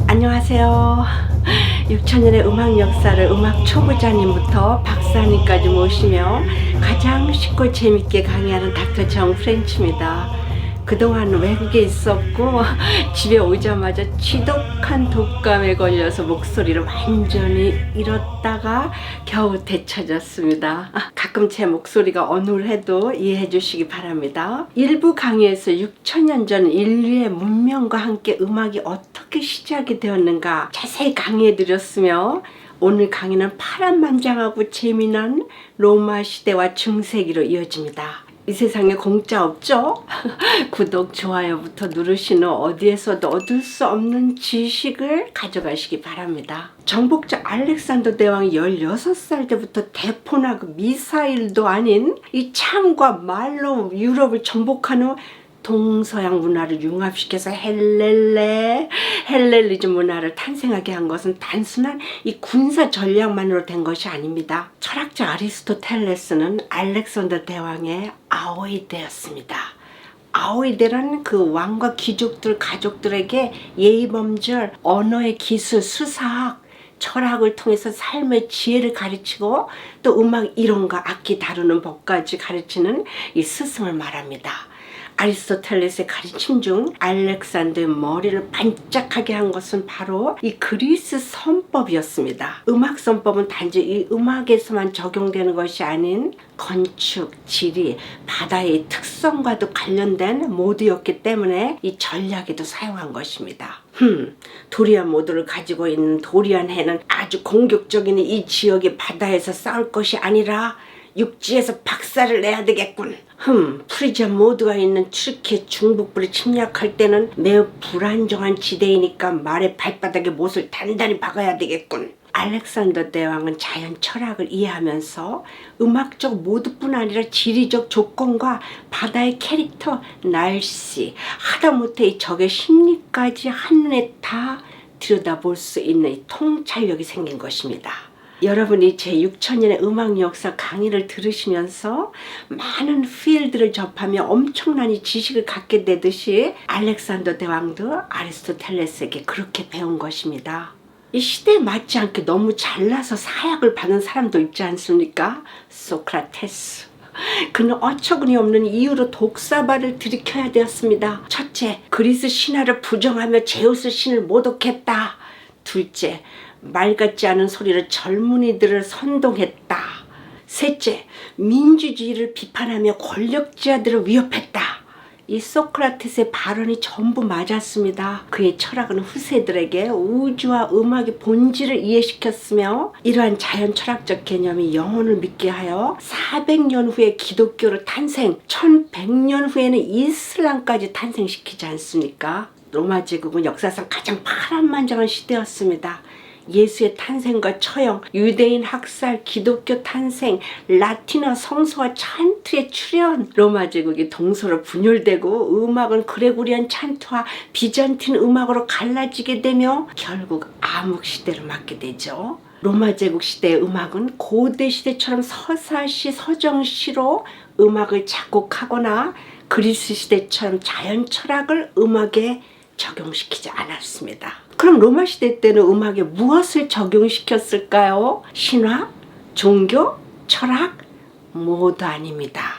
안녕하세요. 6천년의 음악 역사를 음악 초보자님부터 박사님까지 모시며 가장 쉽고 재밌게 강의하는 닥터 정 프렌치입니다. 그동안 외국에 있었고 집에 오자마자 지독한 독감에 걸려서 목소리를 완전히 잃었다가 겨우 되찾았습니다. 가끔 제 목소리가 어눌해도 이해해 주시기 바랍니다. 일부 강의에서 6천년 전 인류의 문명과 함께 음악이 어떻게 시작이 되었는가 자세히 강의해 드렸으며, 오늘 강의는 파란만장하고 재미난 로마 시대와 중세기로 이어집니다. 이 세상에 공짜 없죠? 구독, 좋아요부터 누르신 후 어디에서도 얻을 수 없는 지식을 가져가시기 바랍니다. 정복자 알렉산더 대왕이 16살 때부터 대포나 미사일도 아닌 이 창과 말로 유럽을 정복한 후 동서양 문화를 융합시켜서 헬렐리즘 문화를 탄생하게 한 것은 단순한 이 군사 전략만으로 된 것이 아닙니다. 철학자 아리스토텔레스는 알렉산더 대왕의 아오이데였습니다. 아오이데라는 그 왕과 귀족들 가족들에게 예의범절, 언어의 기술, 수사학, 철학을 통해서 삶의 지혜를 가르치고 또 음악 이론과 악기 다루는 법까지 가르치는 이 스승을 말합니다. 아리스토텔레스의 가르침 중 알렉산더의 머리를 반짝하게 한 것은 바로 이 그리스 선법이었습니다. 음악 선법은 단지 이 음악에서만 적용되는 것이 아닌 건축, 지리, 바다의 특성과도 관련된 모드였기 때문에 이 전략에도 사용한 것입니다. 도리안 모드를 가지고 있는 도리안 해는 아주 공격적인 이 지역의 바다에서 싸울 것이 아니라 육지에서 박살을 내야 되겠군. 프리지아 모드가 있는 튀르키예 중북부를 침략할 때는 매우 불안정한 지대이니까 말의 발바닥에 못을 단단히 박아야 되겠군. 알렉산더 대왕은 자연 철학을 이해하면서 음악적 모드뿐 아니라 지리적 조건과 바다의 캐릭터, 날씨, 하다못해 이 적의 심리까지 한눈에 다 들여다볼 수 있는 이 통찰력이 생긴 것입니다. 여러분이 제 6천년의 음악 역사 강의를 들으시면서 많은 필드를 접하며 엄청난 이 지식을 갖게 되듯이 알렉산더 대왕도 아리스토텔레스에게 그렇게 배운 것입니다. 이 시대에 맞지 않게 너무 잘나서 사약을 받은 사람도 있지 않습니까? 소크라테스. 그는 어처구니 없는 이유로 독사발을 들이켜야 되었습니다. 첫째, 그리스 신화를 부정하며 제우스 신을 모독했다. 둘째, 말 같지 않은 소리를 젊은이들을 선동했다. 셋째, 민주주의를 비판하며 권력자들을 위협했다. 이 소크라테스의 발언이 전부 맞았습니다. 그의 철학은 후세들에게 우주와 음악의 본질을 이해시켰으며 이러한 자연 철학적 개념이 영혼을 믿게 하여 400년 후에 기독교를 탄생, 1100년 후에는 이슬람까지 탄생시키지 않습니까? 로마 제국은 역사상 가장 파란만장한 시대였습니다. 예수의 탄생과 처형, 유대인 학살, 기독교 탄생, 라틴어 성서와 찬트의 출현, 로마 제국이 동서로 분열되고 음악은 그레고리안 찬트와 비잔틴 음악으로 갈라지게 되며 결국 암흑 시대를 맞게 되죠. 로마 제국 시대의 음악은 고대 시대처럼 서사시, 서정시로 음악을 작곡하거나 그리스 시대처럼 자연 철학을 음악에 적용시키지 않았습니다. 그럼 로마 시대 때는 음악에 무엇을 적용시켰을까요? 신화, 종교, 철학? 모두 아닙니다.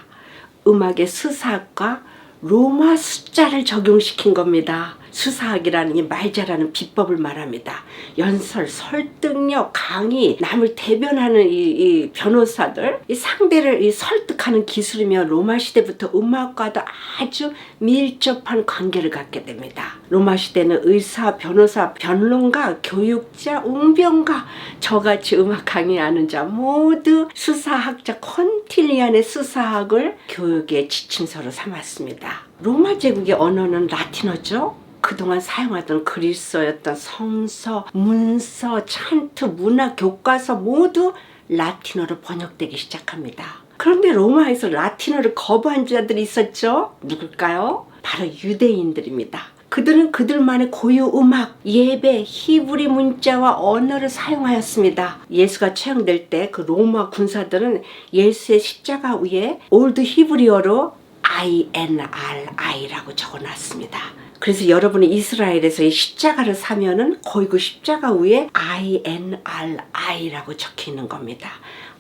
음악의 수사학과 로마 숫자를 적용시킨 겁니다. 수사학이라는 이 말 잘하는 비법을 말합니다. 연설, 설득력, 강의, 남을 대변하는 이 변호사들, 이 상대를 설득하는 기술이며 로마 시대부터 음악과도 아주 밀접한 관계를 갖게 됩니다. 로마 시대는 의사, 변호사, 변론가, 교육자, 웅변가, 저같이 음악 강의하는 자 모두 수사학자 콘틸리안의 수사학을 교육의 지침서로 삼았습니다. 로마 제국의 언어는 라틴어죠. 그동안 사용하던 그리스어였던 성서, 문서, 찬트, 문화, 교과서 모두 라틴어로 번역되기 시작합니다. 그런데 로마에서 라틴어를 거부한 자들이 있었죠. 누굴까요? 바로 유대인들입니다. 그들은 그들만의 고유 음악, 예배, 히브리 문자와 언어를 사용하였습니다. 예수가 처형될 때 그 로마 군사들은 예수의 십자가 위에 올드 히브리어로 INRI라고 적어놨습니다. 그래서 여러분이 이스라엘에서 이 십자가를 사면은 거의 그 십자가 위에 INRI라고 적혀 있는 겁니다.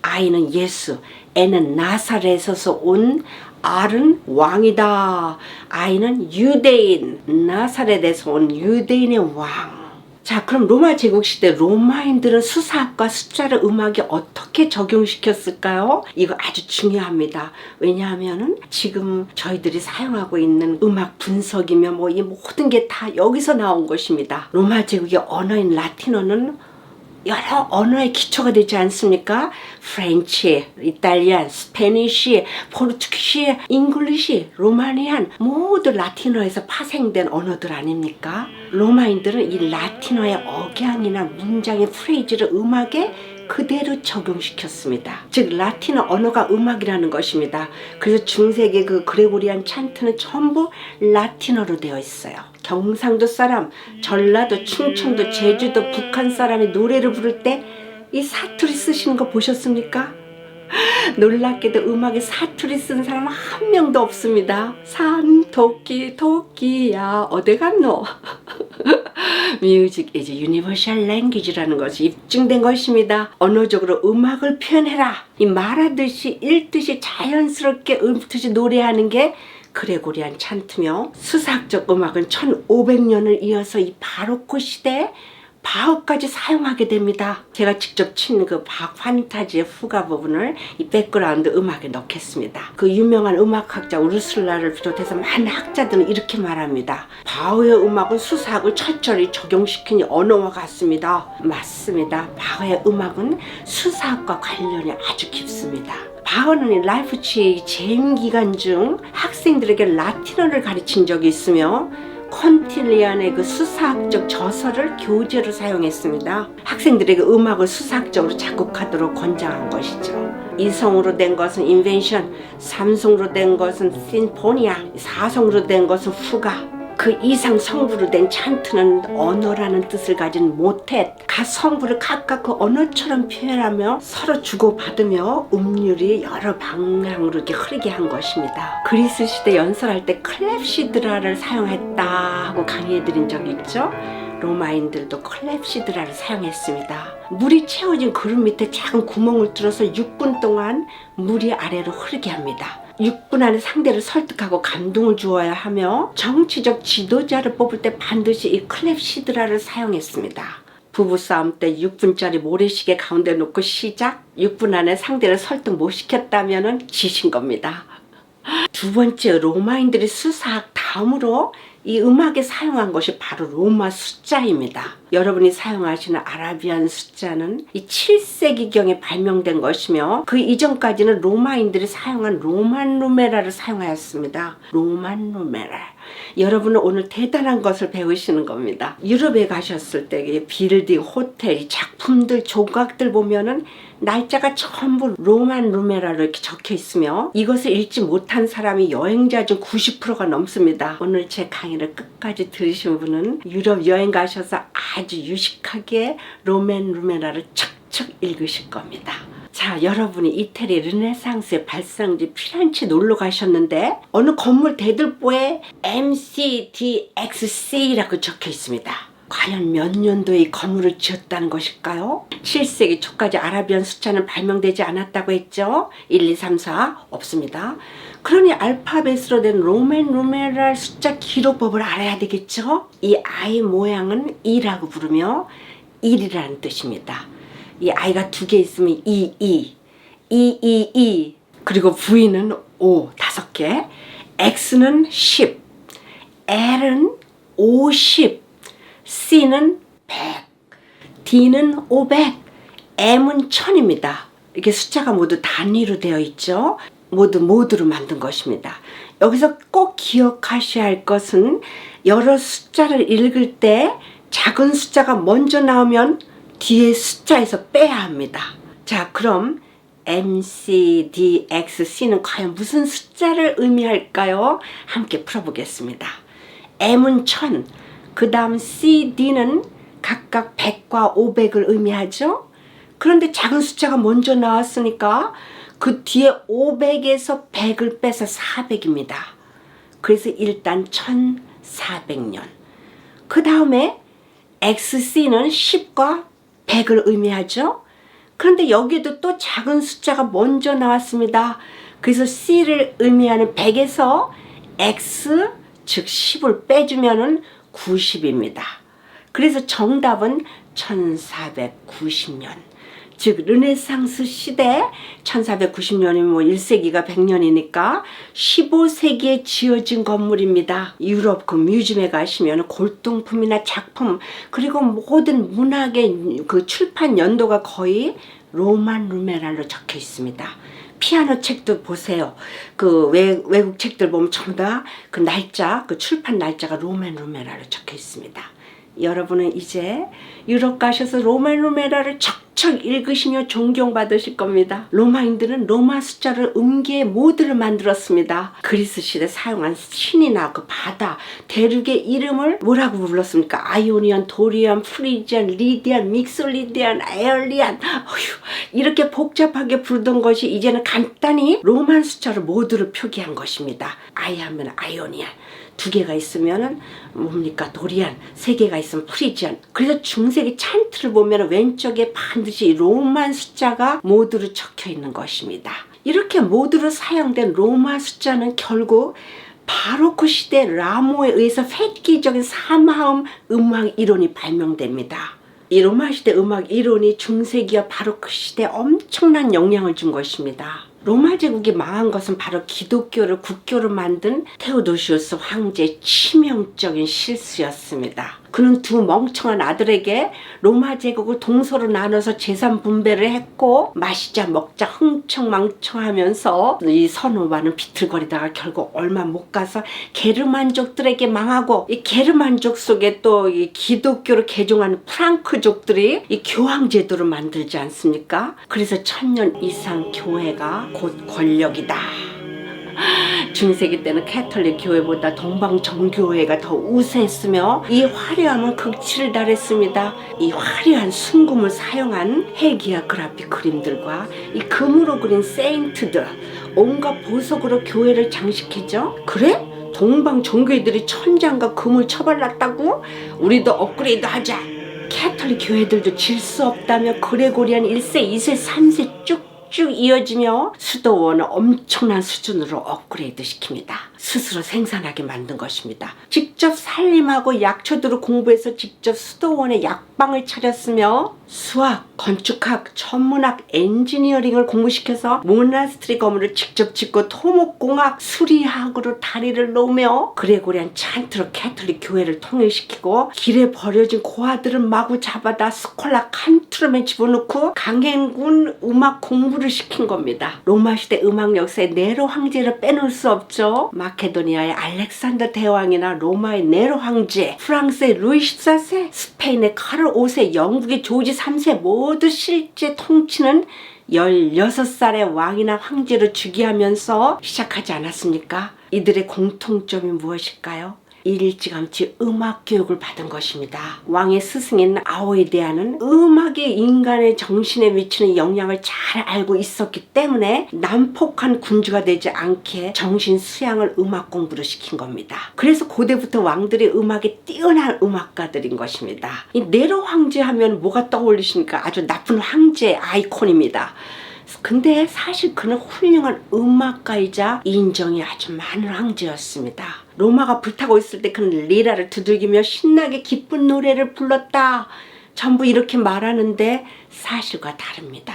I는 예수, N은 나사렛에서 온, R은 왕이다. I는 유대인, 나사렛에서 온 유대인의 왕. 자, 그럼 로마 제국 시대 로마인들은 수사학과 숫자를 음악에 어떻게 적용시켰을까요? 이거 아주 중요합니다. 왜냐하면은 지금 저희들이 사용하고 있는 음악 분석이며 뭐 이 모든 게 다 여기서 나온 것입니다. 로마 제국의 언어인 라틴어는 여러 언어의 기초가 되지 않습니까? 프렌치, 이탈리안, 스페니쉬, 포르투기시, 잉글리시, 로마니안 모두 라틴어에서 파생된 언어들 아닙니까? 로마인들은 이 라틴어의 억양이나 문장의 프레이즈를 음악에 그대로 적용시켰습니다. 즉 라틴어 언어가 음악이라는 것입니다. 그래서 중세기 그 그레고리안 찬트는 전부 라틴어로 되어 있어요. 경상도 사람, 전라도, 충청도, 제주도, 북한 사람이 노래를 부를 때 이 사투리 쓰시는 거 보셨습니까? 놀랍게도 음악에 사투리 쓴 사람 한 명도 없습니다. 산, 토끼, 토끼야 어디 갔노? Music is universal language라는 것이 입증된 것입니다. 언어적으로 음악을 표현해라. 이 말하듯이 읽듯이 자연스럽게 읊듯이 노래하는 게 그레고리안 찬트며, 수사학적 음악은 1500년을 이어서 이 바로크 시대에 바흐까지 사용하게 됩니다. 제가 직접 친 그 바흐 판타지의 후가 부분을 이 백그라운드 음악에 넣겠습니다. 그 유명한 음악학자 우르슬라를 비롯해서 많은 학자들은 이렇게 말합니다. 바흐의 음악은 수사학을 철저히 적용시킨 언어와 같습니다. 맞습니다. 바흐의 음악은 수사학과 관련이 아주 깊습니다. 바흐는 라이프치히 재임 기간 중 학생들에게 라틴어를 가르친 적이 있으며 콘틸리안의 그 수사학적 저서를 교재로 사용했습니다. 학생들에게 음악을 수사학적으로 작곡하도록 권장한 것이죠. 이성으로 된 것은 인벤션, 삼성으로 된 것은 심포니아, 사성으로 된 것은 후가, 그 이상 성부로 된 찬트는 언어라는 뜻을 가진 모텟, 각 성부를 각각 그 언어처럼 표현하며 서로 주고받으며 음률이 여러 방향으로 이렇게 흐르게 한 것입니다. 그리스 시대 연설할 때 클랩시드라를 사용했다 하고 강의해드린 적이 있죠. 로마인들도 클랩시드라를 사용했습니다. 물이 채워진 그릇 밑에 작은 구멍을 뚫어서 6분 동안 물이 아래로 흐르게 합니다. 6분 안에 상대를 설득하고 감동을 주어야 하며 정치적 지도자를 뽑을 때 반드시 이 클랩시드라를 사용했습니다. 부부싸움 때 6분짜리 모래시계 가운데 놓고 시작, 6분 안에 상대를 설득 못 시켰다면 지신 겁니다. 두 번째, 로마인들이 수사학 다음으로 이 음악에 사용한 것이 바로 로마 숫자입니다. 여러분이 사용하시는 아라비안 숫자는 이 7세기경에 발명된 것이며 그 이전까지는 로마인들이 사용한 로만 누메라를 사용하였습니다. 로만 누메라. 여러분은 오늘 대단한 것을 배우시는 겁니다. 유럽에 가셨을 때 빌딩, 호텔, 작품들, 조각들 보면은 날짜가 전부 로만 누메라로 이렇게 적혀 있으며 이것을 읽지 못한 사람이 여행자 중 90%가 넘습니다. 오늘 제 강의를 끝까지 들으신 분은 유럽 여행 가셔서 아주 유식하게 로만 누메라를 척척 읽으실 겁니다. 자, 여러분이 이태리 르네상스의 발상지 피렌체 놀러 가셨는데 어느 건물 대들보에 MCDXC라고 적혀 있습니다. 과연 몇 년도에 이 건물을 지었다는 것일까요? 7세기 초까지 아라비안 숫자는 발명되지 않았다고 했죠. 1, 2, 3, 4 없습니다. 그러니 알파벳으로 된 로맨 누메랄 숫자 기록법을 알아야 되겠죠. 이 I 모양은 E라고 부르며 1이라는 뜻입니다. 이 I가 두 개 있으면 2, 그리고 V는 5, 5개, X는 10, L은 50, C는 100, D는 500, M은 1000입니다. 이렇게 숫자가 모두 단위로 되어 있죠. 모두로 만든 것입니다. 여기서 꼭 기억하셔야 할 것은 여러 숫자를 읽을 때 작은 숫자가 먼저 나오면 뒤에 숫자에서 빼야 합니다. 자, 그럼 MCDXC는 과연 무슨 숫자를 의미할까요? 함께 풀어보겠습니다. M은 1000, 그 다음 CD는 각각 100과 500을 의미하죠. 그런데 작은 숫자가 먼저 나왔으니까 그 뒤에 500에서 100을 빼서 400입니다. 그래서 일단 1000, 400년. 그 다음에 XC는 10과 100을 의미하죠. 그런데 여기에도 또 작은 숫자가 먼저 나왔습니다. 그래서 C를 의미하는 100에서 X, 즉 10을 빼주면 90입니다. 그래서 정답은 1490년. 즉 르네상스 시대, 1490년이면 뭐 1세기가 100년이니까 15세기에 지어진 건물입니다. 유럽 그 뮤지엄에 가시면 골동품이나 작품, 그리고 모든 문학의 그 출판 연도가 거의 로만 누메랄로 적혀 있습니다. 피아노 책도 보세요. 그 외국 책들 보면 전부 다 그 날짜, 그 출판 날짜가 로만 누메랄로 적혀 있습니다. 여러분은 이제 유럽 가셔서 로마 누메라를 척척 읽으시며 존경받으실 겁니다. 로마인들은 로마 숫자를 음계의 모드를 만들었습니다. 그리스 시대 사용한 신이나 그 바다, 대륙의 이름을 뭐라고 불렀습니까? 아이오니안, 도리안, 프리지안, 리디안, 믹솔리디안, 에얼리안. 이렇게 복잡하게 부르던 것이 이제는 간단히 로만 숫자로 모두를 표기한 것입니다. 아이 하면 아이오니안, 두 개가 있으면은 뭡니까? 도리안, 세 개가 있으면 프리지안. 그래서 중세기 찬트를 보면 왼쪽에 반드시 로만 숫자가 모두로 적혀 있는 것입니다. 이렇게 모두로 사용된 로마 숫자는 결국 바로크 시대 라모에 의해서 획기적인 사마음 음악 이론이 발명됩니다. 이 로마 시대 음악 이론이 중세기와 바로크 시대에 엄청난 영향을 준 것입니다. 로마 제국이 망한 것은 바로 기독교를 국교로 만든 테오도시우스 황제의 치명적인 실수였습니다. 그는 두 멍청한 아들에게 로마 제국을 동서로 나눠서 재산 분배를 했고 마시자 먹자 흥청망청하면서 이 선오바는 비틀거리다가 결국 얼마 못 가서 게르만족들에게 망하고, 이 게르만족 속에 또 이 기독교를 개종한 프랑크족들이 이 교황제도를 만들지 않습니까? 그래서 1000년 이상 교회가 곧 권력이다. 중세기 때는 캐톨릭 교회보다 동방 정교회가 더 우세했으며 이 화려함은 극치를 달했습니다. 이 화려한 순금을 사용한 해기와 그라픽 그림들과 이 금으로 그린 세인트들, 온갖 보석으로 교회를 장식했죠. 그래? 동방 종교회들이 천장과 금을 처발랐다고? 우리도 업그레이드 하자. 캐톨릭 교회들도 질 수 없다며 그레고리안 1세, 2세, 3세 쭉 이어지며 수도원을 엄청난 수준으로 업그레이드 시킵니다. 스스로 생산하게 만든 것입니다. 직접 살림하고 약초들을 공부해서 직접 수도원에 약방을 차렸으며 수학, 건축학, 천문학, 엔지니어링을 공부시켜서 모나스트리 건물을 직접 짓고 토목공학, 수리학으로 다리를 놓으며 그레고리안 찬트로 캐톨릭 교회를 통일시키고 길에 버려진 고아들은 마구 잡아다 스콜라 칸트룸에 집어넣고 강행군 음악 공부를 시킨 겁니다. 로마 시대 음악 역사에 네로 황제를 빼놓을 수 없죠. 마케도니아의 알렉산더 대왕이나 로마의 네로 황제, 프랑스의 루이 14세, 스페인의 카를 5세, 영국의 조지 3세 모두 실제 통치는 16살의 왕이나 황제를 즉위하면서 시작하지 않았습니까? 이들의 공통점이 무엇일까요? 일찌감치 음악 교육을 받은 것입니다. 왕의 스승인 아오이데아는 음악이 인간의 정신에 미치는 영향을 잘 알고 있었기 때문에 난폭한 군주가 되지 않게 정신 수양을 음악 공부를 시킨 겁니다. 그래서 고대부터 왕들이 음악에 뛰어난 음악가들인 것입니다. 이 네로 황제 하면 뭐가 떠올리십니까? 아주 나쁜 황제 아이콘입니다. 근데 사실 그는 훌륭한 음악가이자 인정이 아주 많은 황제였습니다. 로마가 불타고 있을 때 그는 리라를 두들기며 신나게 기쁜 노래를 불렀다. 전부 이렇게 말하는데 사실과 다릅니다.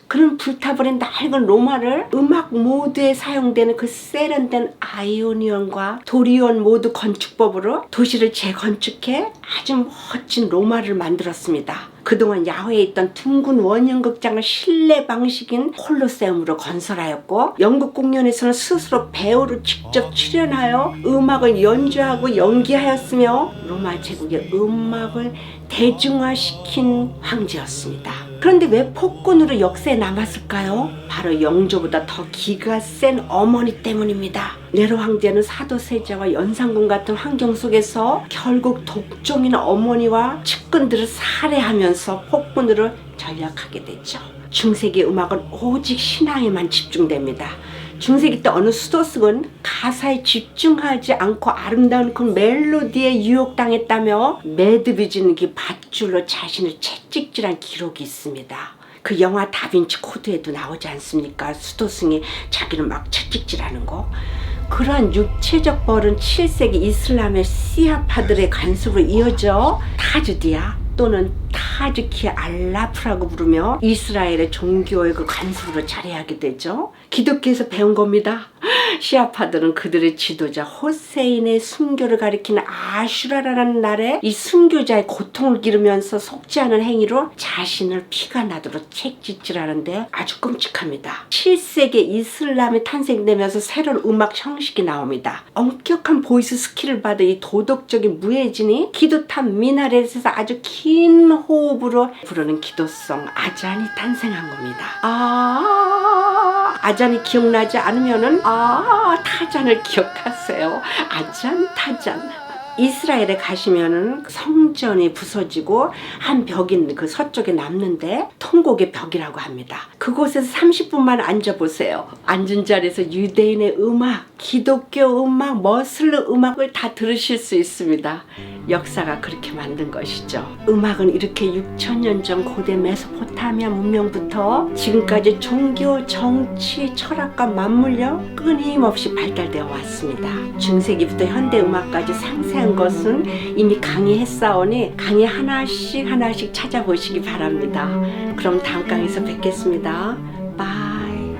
그는 불타버린 낡은 로마를 음악 모드에 사용되는 그 세련된 아이오니언과 도리온 모드 건축법으로 도시를 재건축해 아주 멋진 로마를 만들었습니다. 그동안 야외에 있던 둥근 원형극장을 실내 방식인 콜로세움으로 건설하였고, 영국 공연에서는 스스로 배우로 직접 출연하여 음악을 연주하고 연기하였으며 로마 제국의 음악을 대중화시킨 황제였습니다. 그런데 왜 폭군으로 역사에 남았을까요? 바로 영조보다 더 기가 센 어머니 때문입니다. 네로 황제는 사도세자와 연산군 같은 환경 속에서 결국 독종인 어머니와 측근들을 살해하면서 폭군으로 전락하게 되죠. 중세기 음악은 오직 신앙에만 집중됩니다. 중세기 때 어느 수도승은 가사에 집중하지 않고 아름다운 그 멜로디에 유혹당했다며 매듭이지는 밧줄로 자신을 채찍질한 기록이 있습니다. 그 영화 다빈치 코드에도 나오지 않습니까? 수도승이 자기를 막 채찍질하는 거. 그러한 육체적 벌은 7세기 이슬람의 시아파들의 간섭으로 이어져 타즈디아 또는 타즈키 알라프라고 부르며 이스라엘의 종교의 그 간섭으로 자리하게 되죠. 기독교에서 배운 겁니다. 시아파들은 그들의 지도자 호세인의 순교를 가리키는 아슈라라는 날에 이 순교자의 고통을 기르면서 속지 않은 행위로 자신을 피가 나도록 채찍질하는데 아주 끔찍합니다. 7세기 이슬람이 탄생되면서 새로운 음악 형식이 나옵니다. 엄격한 보이스 스킬을 받은 이 도덕적인 무예진이 기도탑 미나렛에서 아주 긴 호흡으로 부르는 기도성 아잔이 탄생한 겁니다. 아잔이 기억나지 않으면은 타잔을 기억하세요. 아잔, 타잔. 이스라엘에 가시면은 성전이 부서지고 한 벽이 그 서쪽에 남는데 통곡의 벽이라고 합니다. 그곳에서 30분만 앉아보세요. 앉은 자리에서 유대인의 음악, 기독교 음악, 머슬르 음악을 다 들으실 수 있습니다. 역사가 그렇게 만든 것이죠. 음악은 이렇게 6,000년 전 고대 메소포타미아 문명부터 지금까지 종교, 정치, 철학과 맞물려 끊임없이 발달되어 왔습니다. 중세기부터 현대 음악까지 상세한 것은 이미 강의했사오니 강의 하나씩 찾아보시기 바랍니다. 그럼 다음 강의에서 뵙겠습니다. 바이.